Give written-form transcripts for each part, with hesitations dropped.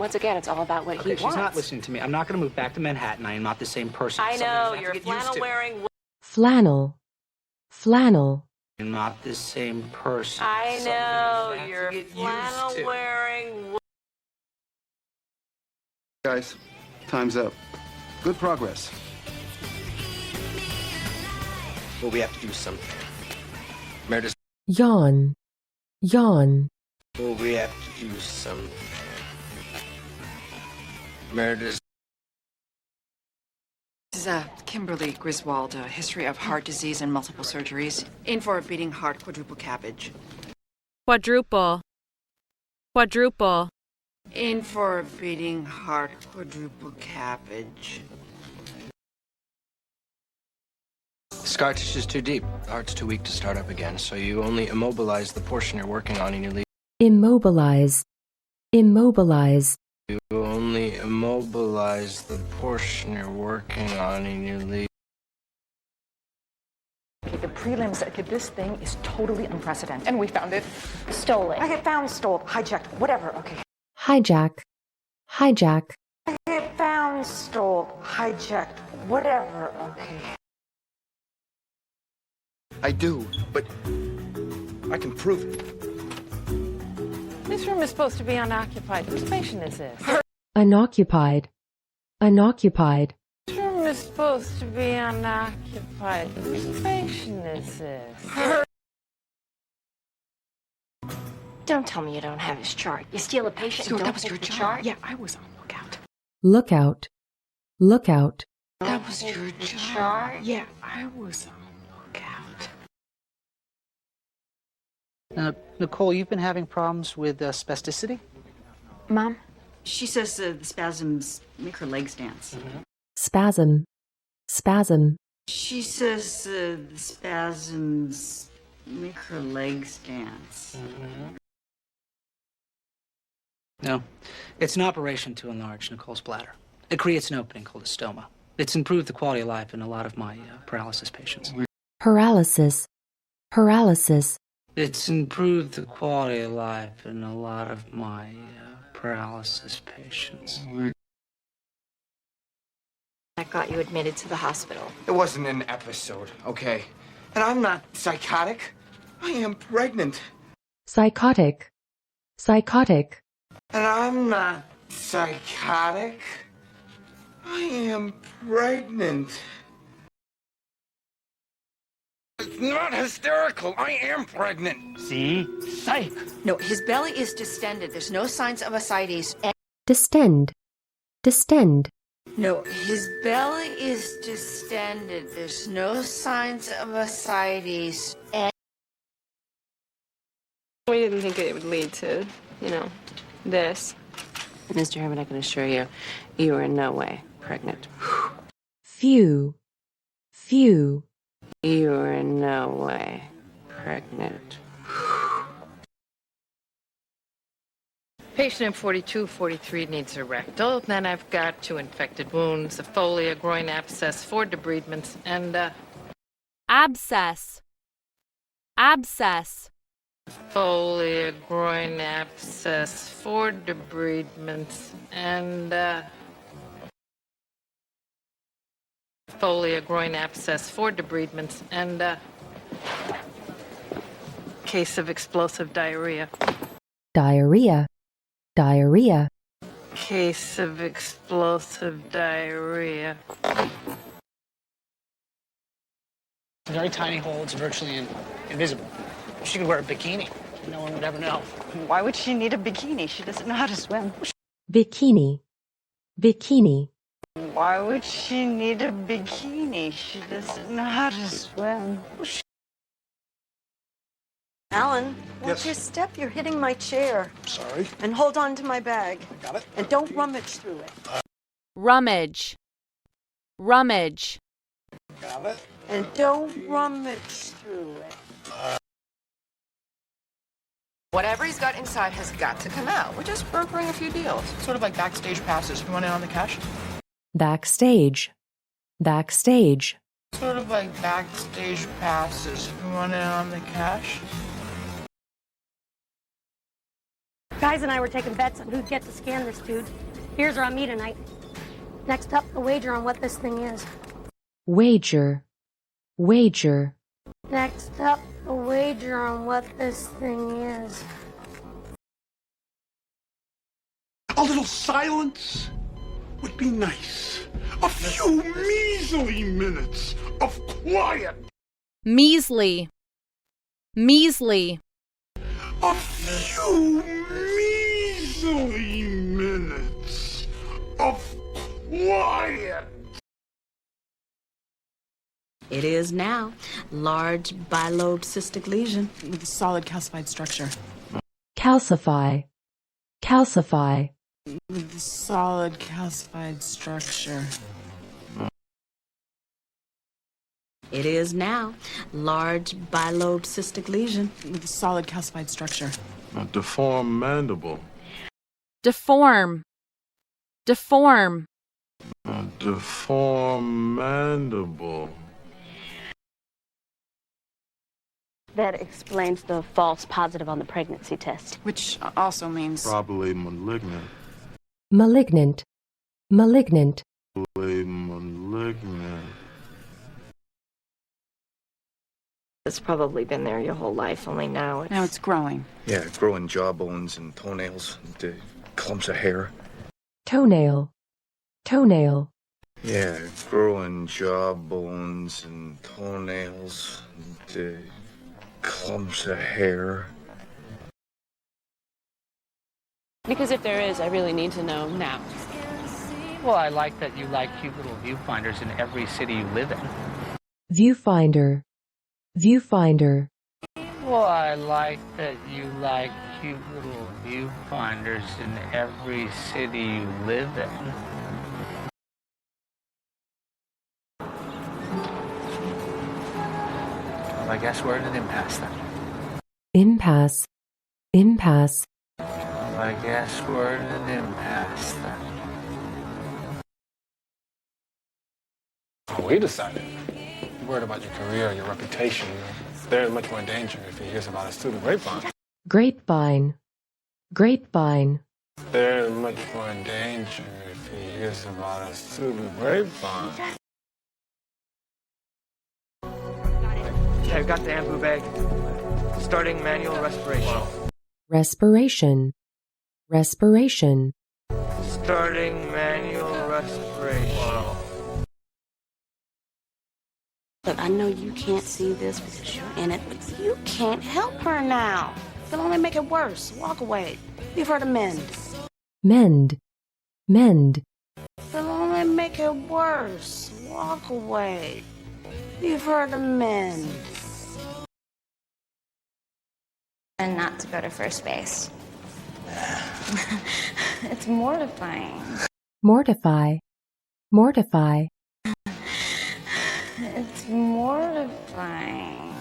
Once again, it's all about what he wants. She's not listening to me. I'm not going to move back to Manhattan. I am not the same person. I know, you're flannel-wearing... Flannel. Flannel. I'm not the same person. I know, you're flannel-wearing... Guys, time's up. Good progress. Well, we have to do something. Meredith. Yawn. Yawn. Well, we have to do something. Meredith. This is Kimberly Griswold, a history of heart disease and multiple surgeries. In for a beating heart quadruple cabbage. Quadruple. Quadruple. In for a beating heart quadruple cabbage. Scar tissue is too deep. The heart's too weak to start up again, so you only immobilize the portion you're working on and you leave. Immobilize. Immobilize. You only immobilize the portion you're working on and you leave. The prelims, this thing is totally unprecedented. And we found it. Stolen. I get found, stole, hijacked, whatever, okay. Hijack. Hijack. I get found, stole, hijacked, whatever, okay. I do, but I can prove it. This room is supposed to be unoccupied. Whose patient is this? Unoccupied. Unoccupied. This room is supposed to be unoccupied. Whose patient is this? Don't tell me you don't have his chart. You steal a patient So and that don't was take your the chart? chart? Yeah, I was on lookout. Lookout. Lookout. That was your chart? Yeah, I was on lookout. Nicole, you've been having problems with spasticity? Mom? She says the spasms make her legs dance. Spasm. Spasm. She says the spasms make her legs dance. No. It's an operation to enlarge Nicole's bladder. It creates an opening called a stoma. It's improved the quality of life in a lot of my paralysis patients. Paralysis. Paralysis. It's improved the quality of life in a lot of my paralysis patients. That got you admitted to the hospital. It wasn't an episode, okay? And I'm not psychotic. I am pregnant. Psychotic. Psychotic. And I'm not psychotic. I am pregnant. It's not hysterical. I am pregnant. See? Psych! No, his belly is distended. There's no signs of ascites. Distend. Distend. No, his belly is distended. There's no signs of ascites. We didn't think it would lead to, this. Mr. Herman, I can assure you, you are in no way pregnant. Few. Few. You are in no way pregnant. Patient in 4243 needs a rectal. Then I've got 2 infected wounds, a folia, groin abscess, 4 debridements, and Abscess. Abscess. folia, groin abscess, 4 debridements, and folia, groin abscess, 4 debridements, and case of explosive diarrhea. Diarrhea. Diarrhea. Case of explosive diarrhea. Very tiny hole. It's virtually invisible. She could wear a bikini. No one would ever know. Why would she need a bikini? She doesn't know how to swim. Bikini. Bikini. Why would she need a bikini? She doesn't know how to swim. Alan, watch Yes. your step. You're hitting my chair. Sorry. And hold on to my bag. Got it? And don't rummage through it. Rummage. Rummage. Got it? And don't rummage through it. Whatever he's got inside has got to come out. We're just brokering a few deals. Sort of like backstage passes. You want in on the cash? Backstage. Backstage. Sort of like backstage passes. You want in on the cash? Guys and I were taking bets on who'd get to scan this dude. Beers are on me tonight. Next up, the wager on what this thing is. Wager. Wager. Next up, the wager on what this thing is. A little silence would be nice. A few measly minutes of quiet. Measly. Measly. A few measly minutes of quiet. It is now. Large bilobe cystic lesion. With a solid calcified structure. Calcify. Calcify. With a solid calcified structure. It is now. Large bilobe cystic lesion. With a solid calcified structure. A deformed mandible. Deform. Deform. A deformed mandible. That explains the false positive on the pregnancy test. Which also means... Probably malignant. Malignant. Malignant. Probably malignant. It's probably been there your whole life, only now it's... Now it's growing. Yeah, growing jawbones and toenails, and clumps of hair. Toenail. Toenail. Yeah, growing jawbones and toenails, and clumps of hair. Because if there is, I really need to know now. Well, I like that you like cute little viewfinders in every city you live in. Viewfinder. Viewfinder. Well, I like that you like cute little viewfinders in every city you live in. Well, I guess we're at an impasse then. Impasse. Impasse. Well, I guess we're at an impasse then. We decided. You're worried about your career, your reputation. They're in much more danger if he hears about us through the grapevine. Grapevine. Grapevine. They're in much more danger if he hears about us through the grapevine. Yeah, I've got the ambu bag. Starting manual respiration. Respiration. Respiration. Starting manual respiration. Look, I know you can't see this because you're in it, but you can't help her now. It'll only make it worse. Walk away. Leave her to mend. Mend. Mend. It'll only make it worse. Walk away. Leave her to mend. And not to go to first base. It's mortifying. Mortify. Mortify. It's mortifying.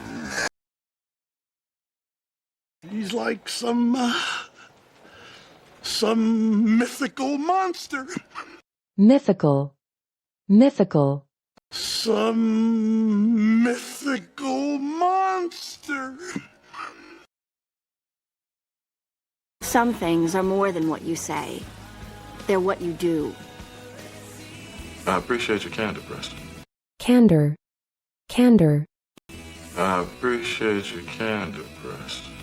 He's like some mythical monster. Mythical. Mythical. Some mythical monster. Some things are more than what you say. They're what you do. I appreciate your candor, Preston. Candor. Candor. I appreciate your candor, Preston.